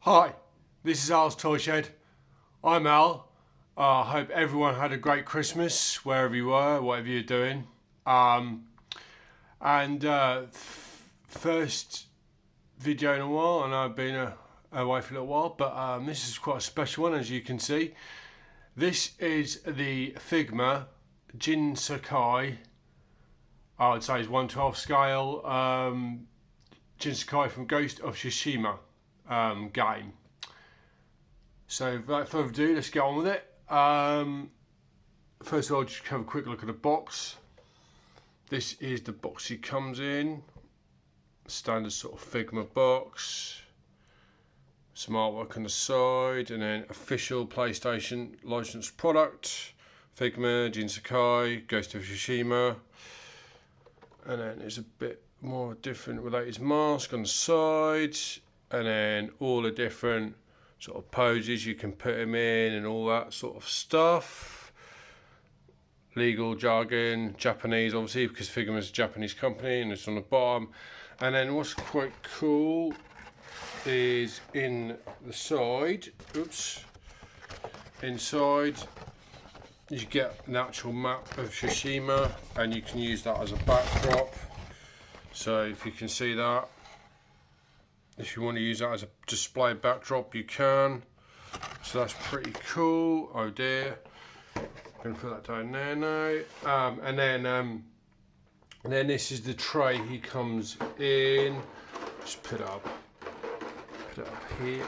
Hi, this is Al's Toy Shed. I'm Al. I hope everyone had a great Christmas wherever you were, whatever you're doing. And first video in a while, and I've been away for a little while, but this is quite a special one, as you can see. This is the Figma Jin Sakai. I would say it's 1/12 scale. Jin Sakai from Ghost of Tsushima game. So without further ado, let's get on with it. First of all, just have a quick look at the box. This is the box he comes in. Standard sort of Figma box. Some artwork on the side, and then official PlayStation licensed product. Figma, Jin Sakai, Ghost of Tsushima. And then there's a bit more different with his mask on the side. And then all the different sort of poses you can put him in and all that sort of stuff. Legal jargon, Japanese obviously, because Figma is a Japanese company, and it's on the bottom. And then what's quite cool is in the side, inside you get an actual map of Tsushima, and you can use that as a backdrop. So if you can see that, if you want to use that as a display backdrop, you can. So that's pretty cool. Oh dear. I'm going to put that down there now. And then this is the tray he comes in. Just put it up here.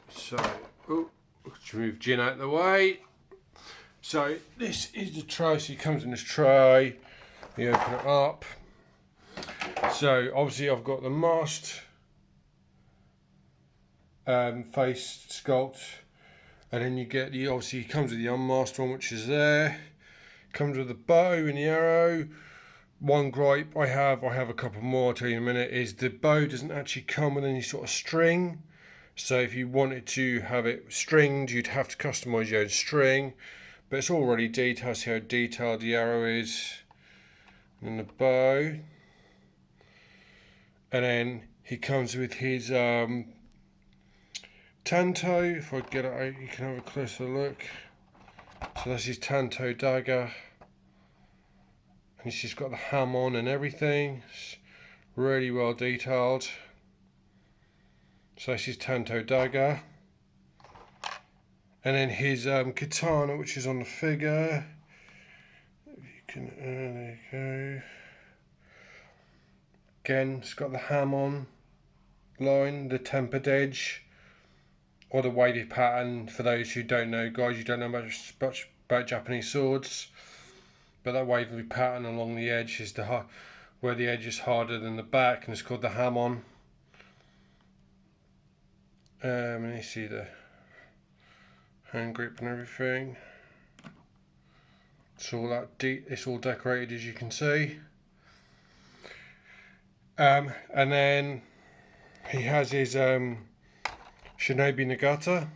So, let's move Jin out of the way. So this is the tray. So he comes in this tray. You open it up. So obviously I've got the masked face sculpt, and then you get the, obviously it comes with the unmasked one, which is there. Comes with the bow and the arrow. One gripe I have a couple more, I'll tell you in a minute, is the bow doesn't actually come with any sort of string. So if you wanted to have it stringed, you'd have to customise your own string. But it's already detailed. See how detailed the arrow is and the bow. And then he comes with his Tanto. If I get it out, you can have a closer look. So that's his Tanto dagger. And he's just got the ham on and everything. It's really well detailed. So that's his Tanto dagger. And then his katana, which is on the figure. If you can, there you go. Again, it's got the ham on line, the tempered edge, or the wavy pattern. For those who don't know, guys, you don't know much about Japanese swords, but that wavy pattern along the edge is where the edge is harder than the back, and it's called the ham on. And you see the hand grip and everything. It's all it's all decorated, as you can see. And then he has his Shinobi Nagata,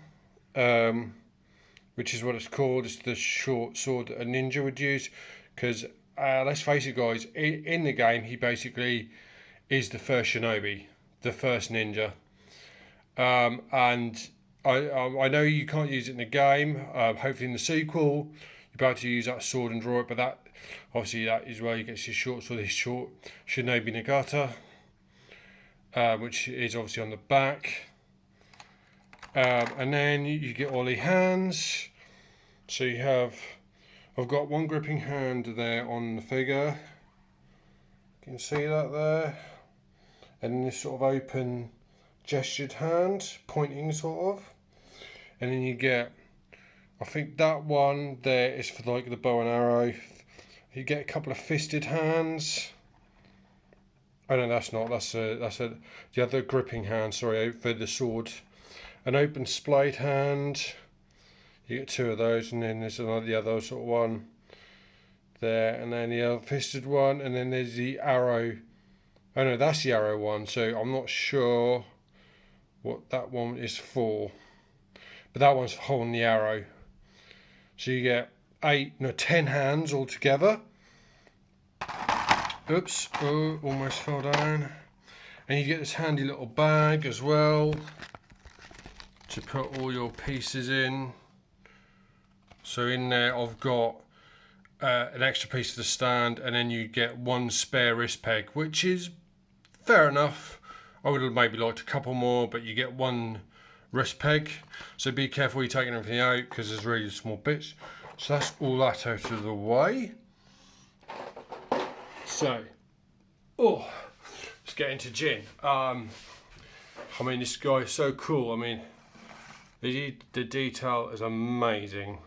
which is what it's called. It's the short sword that a ninja would use. Because let's face it, guys, in the game he basically is the first shinobi, the first ninja. And I know you can't use it in the game. Hopefully in the sequel you'll be able to use that sword and draw it, but that obviously that is where he gets his short sword, his short Shinobi Nagata, which is obviously on the back. And then you get all the hands. So you have, I've got one gripping hand there on the figure. You can see that there. And then this sort of open gestured hand, pointing sort of. And then you get, I think that one there is for like the bow and arrow. You get a couple of fisted hands. Oh no, that's not. That's the other gripping hand. Sorry, for the sword. An open splayed hand. You get two of those, and then there's the other sort of one there, and then the other fisted one, and then there's the arrow. Oh no, that's the arrow one. So I'm not sure what that one is for, but that one's for holding the arrow. So you get 10 hands altogether. Oops, oh, almost fell down. And you get this handy little bag as well to put all your pieces in. So in there I've got an extra piece of the stand, and then you get one spare wrist peg, which is fair enough. I would have maybe liked a couple more, but you get one wrist peg. So be careful when you're taking everything out, because there's really small bits. So that's all that out of the way. So, let's get into Jin. I mean, this guy is so cool. I mean, the detail is amazing.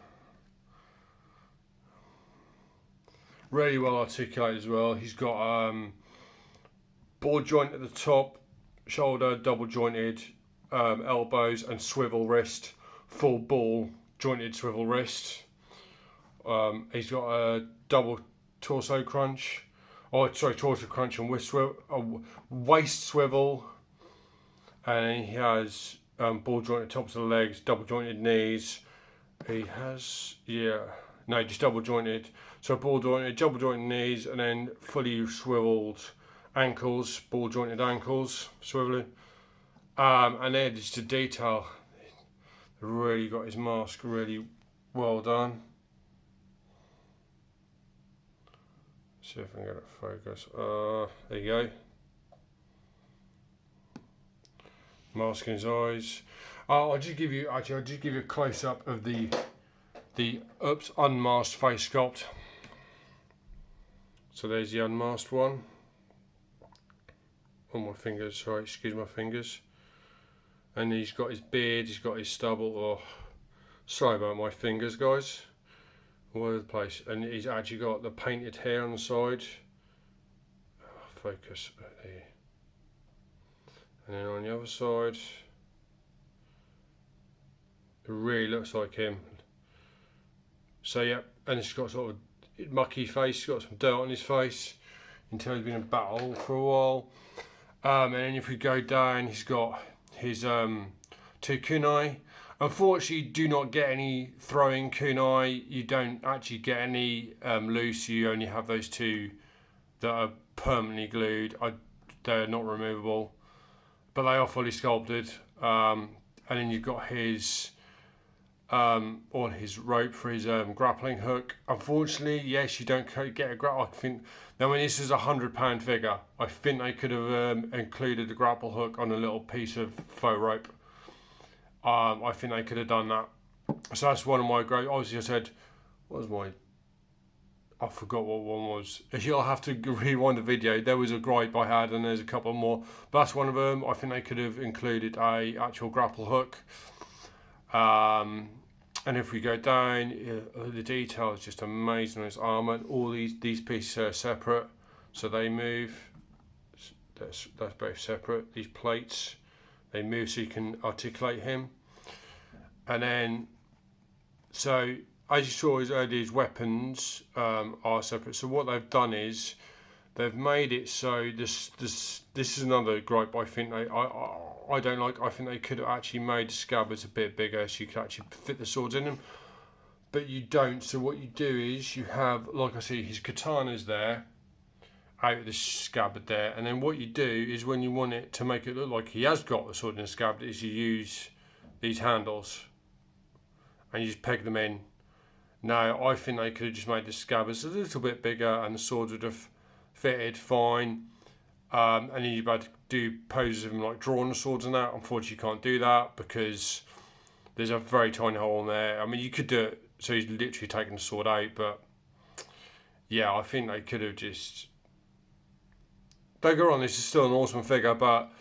Really well articulated as well. He's got ball joint at the top, shoulder double jointed, elbows and swivel wrist, full ball jointed swivel wrist. He's got a double torso crunch. Torso crunch and waist swivel, and he has ball jointed tops of the legs, double jointed knees. He has just double jointed. So ball jointed, double jointed knees, and then fully swiveled ankles, ball jointed ankles, swiveling. And then just the detail. Really got his mask really well done. See if I can get it focus. There you go. Masking his eyes. I'll just give you a close up of the unmasked face sculpt. So there's the unmasked one. On my fingers, sorry, excuse my fingers. And he's got his beard, he's got his stubble. Sorry about my fingers, guys. All over the place. And he's actually got the painted hair on the side. Focus. There. And then on the other side, it really looks like him. So yeah, and he's got sort of mucky face, he's got some dirt on his face until he's been in battle for a while. And then if we go down, he's got his two kunai. Unfortunately, you do not get any throwing kunai. You don't actually get any loose. You only have those two that are permanently glued. They're not removable, but they are fully sculpted. And then you've got his on his rope for his grappling hook. Unfortunately, yes, you don't get a grapple. I think now when this is £100 figure, I think they could have included the grapple hook on a little piece of faux rope. I think they could have done that. So that's one of my great. Obviously, I said, what was my? I forgot what one was. You'll have to rewind the video. There was a gripe I had, and there's a couple more. But that's one of them. I think they could have included a actual grapple hook. And if we go down, the detail is just amazing on his armour. And all these pieces are separate, so they move. That's both separate. These plates, they move so you can articulate him. And then, so as you saw, his weapons are separate. So what they've done is they've made it so this is another gripe I think I don't like. I think they could have actually made the scabbards a bit bigger so you could actually fit the swords in them, but you don't. So what you do is you have, like I see, his katana's there out of the scabbard there, and then what you do is when you want it to make it look like he has got the sword in the scabbard is you use these handles and you just peg them in. Now I think they could have just made the scabbards a little bit bigger and the swords would have fitted fine. And then you've had to do poses of him like drawing the swords and that. Unfortunately, you can't do that because there's a very tiny hole in there. I mean, you could do it so he's literally taking the sword out, but yeah, I think they could have just. Don't go wrong, this is still an awesome figure, but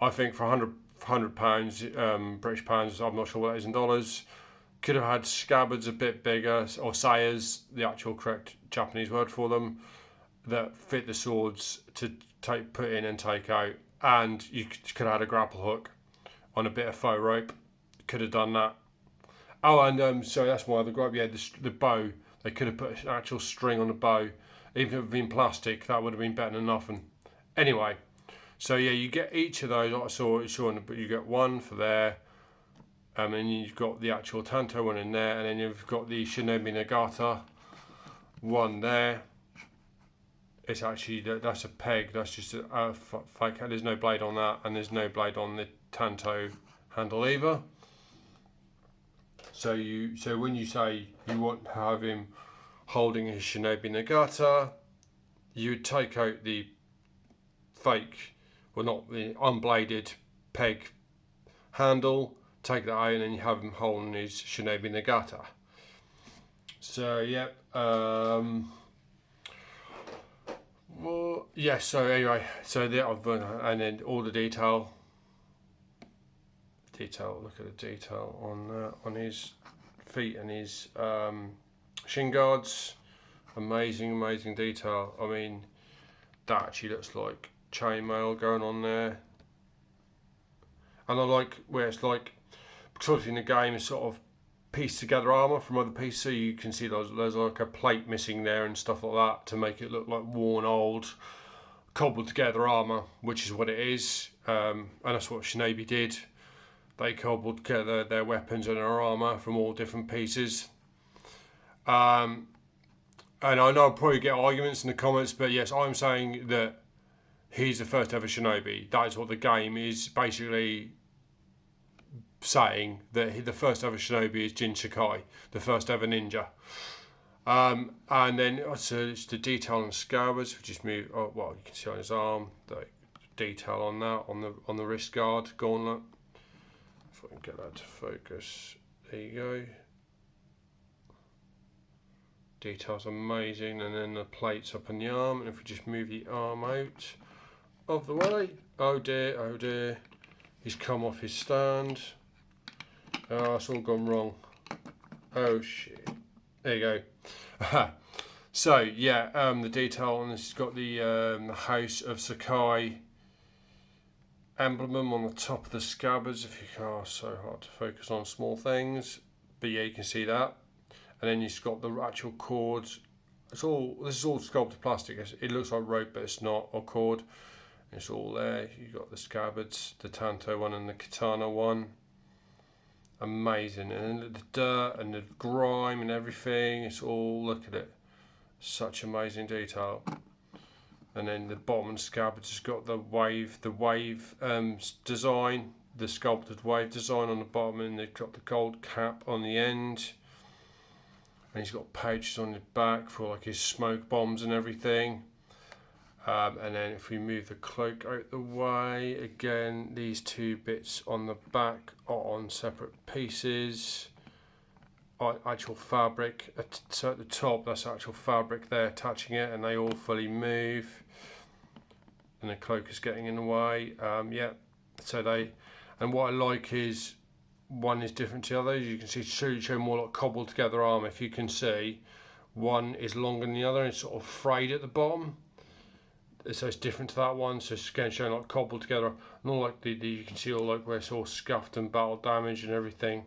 I think for £100, British pounds, I'm not sure what that is in dollars, could have had scabbards a bit bigger, or sayas, the actual correct Japanese word for them, that fit the swords to put in and take out, and you could have had a grapple hook on a bit of faux rope. Could have done that. Oh, and so that's my other gripe. Yeah, the bow. They could have put an actual string on the bow, even if it had been plastic. That would have been better than nothing. Anyway, so yeah, you get each of those. Like I saw but you get one for there, and then you've got the actual Tanto one in there, and then you've got the Shinobi Nagata one there. it's actually that's a peg. That's just a fake. There's no blade on that, and there's no blade on the Tanto handle either. So when you say you want to have him holding his Shinobi Nagata, you would take out the fake, well, not the unbladed peg handle, take that out, and then you have him holding his Shinobi Nagata. So yeah, well, yeah. So anyway, so and then all the detail. Look at the detail on his feet and his shin guards. Amazing detail. I mean, that actually looks like chainmail going on there. And I like where it's like, because in the game it's sort of pieced together armour from other pieces, so you can see there's like a plate missing there and stuff like that to make it look like worn, old, cobbled together armour, which is what it is. And that's what Shinobi did. They cobbled together their weapons and their armour from all different pieces. And I know I'll probably get arguments in the comments, but yes, I'm saying that he's the first ever Shinobi. That is what the game is basically saying, that the first ever Shinobi is Jin Sakai, the first ever ninja. And then so it's the detail on the scabbards. We just move. Oh, well, you can see on his arm the detail on that, on the wrist guard gauntlet. If I can get that to focus, there you go. Detail's amazing, and then the plates up on the arm. And if we just move the arm out of the way, oh dear, he's come off his stand. Oh, it's all gone wrong. Oh shit. There you go. So yeah, the detail on this has got the House of Sakai emblem on the top of the scabbards. If you can't, so hard to focus on small things, but yeah, you can see that. And then you've got the actual cords. This is all sculpted plastic. It looks like rope, but it's not, or cord. It's all there. You've got the scabbards, the Tanto one and the Katana one. Amazing. And then the dirt and the grime and everything. It's all, look at it. Such amazing detail. And then the bottom scabbards has got the wave design, the sculpted wave design on the bottom, and they've got the gold cap on the end. And he's got pouches on his back for like his smoke bombs and everything. And then if we move the cloak out the way, again, these two bits on the back are on separate pieces. Actual fabric, so at the top, that's actual fabric there attaching it, and they all fully move. And the cloak is getting in the way. Yeah, so and what I like is, one is different to the other. You can see show more like cobbled together arm. If you can see, one is longer than the other and it's sort of frayed at the bottom. So it's different to that one. So it's again showing like cobbled together. And all like you can see all like where it's all scuffed and battle damage and everything.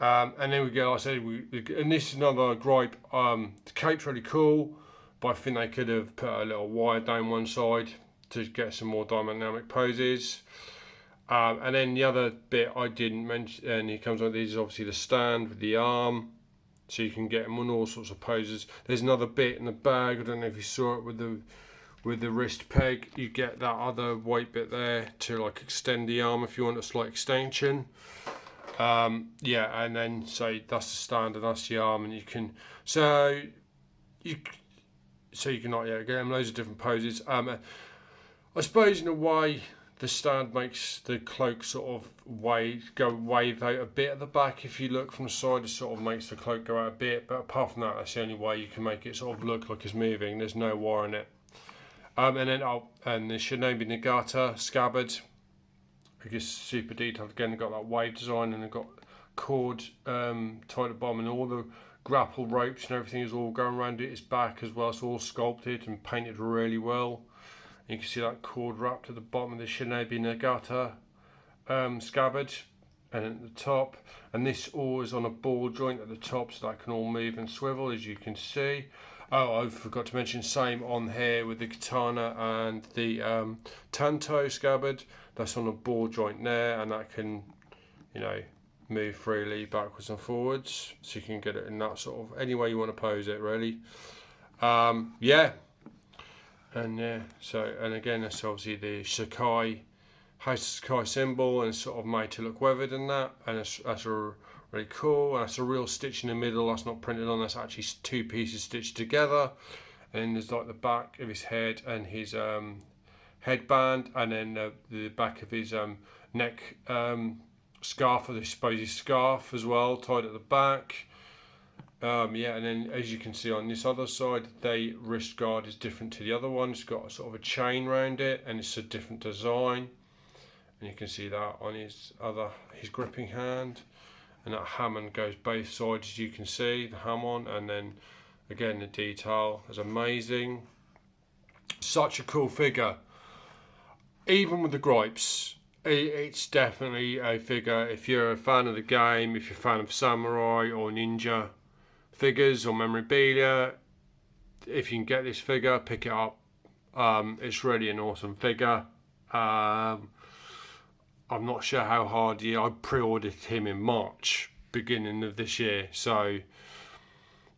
And then we go, like I said, and this is another gripe. The cape's really cool, but I think they could have put a little wire down one side to get some more dynamic poses. And then the other bit I didn't mention, and it comes on, this is obviously the stand with the arm, so you can get them on all sorts of poses. There's another bit in the bag, I don't know if you saw it, with the wrist peg. You get that other white bit there to like extend the arm if you want a slight extension. Yeah, and then so that's the stand and that's the arm, and you can like get them loads of different poses. I suppose in a way the stand makes the cloak sort of wave out a bit at the back. If you look from the side, it sort of makes the cloak go out a bit, but apart from that, that's the only way you can make it sort of look like it's moving. There's no wire in it. And then and the Shinobi Nagata scabbard, I guess super detailed again. They've got that wave design, and they've got cord tied at the bottom, and all the grapple ropes and everything is all going around its back as well. It's all sculpted and painted really well. You can see that cord wrapped at the bottom of the Shinobi Nagata scabbard, and at the top, and this all is on a ball joint at the top, so that can all move and swivel, as you can see. Oh, I forgot to mention, same on here with the katana and the Tanto scabbard. That's on a ball joint there, and that can, move freely backwards and forwards, so you can get it in that sort of any way you want to pose it, really. Yeah. And and again, that's obviously the Sakai, has the Sakai symbol, and it's sort of made to look weathered in that, and that's really cool. And that's a real stitch in the middle. That's not printed on. That's actually two pieces stitched together. And there's like the back of his head and his headband, and then the back of his neck scarf, or I suppose his scarf as well, tied at the back. Yeah, and then as you can see on this other side, the wrist guard is different to the other one. It's got sort of a chain around it, and it's a different design. And you can see that on his gripping hand. And that Hammond goes both sides, as you can see, the Hammond, and then again the detail is amazing. Such a cool figure. Even with the gripes, it's definitely a figure. If you're a fan of the game, if you're a fan of samurai or ninja figures or memorabilia, if you can get this figure, pick it up. It's really an awesome figure. I'm not sure how hard I pre-ordered him in March, beginning of this year. So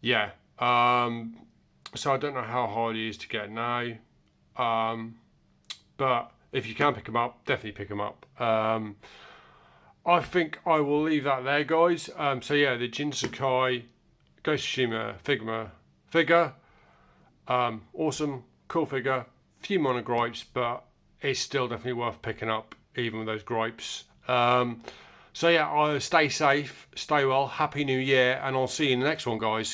yeah, so I don't know how hard he is to get now. But if you can pick him up, definitely pick him up. I think I will leave that there, guys. So yeah, the Jin Sakai Ghost of Tsushima Figma figure. Awesome, cool figure. Few minor gripes, but it's still definitely worth picking up, even with those gripes. So yeah, stay safe, stay well, happy new year, and I'll see you in the next one, guys.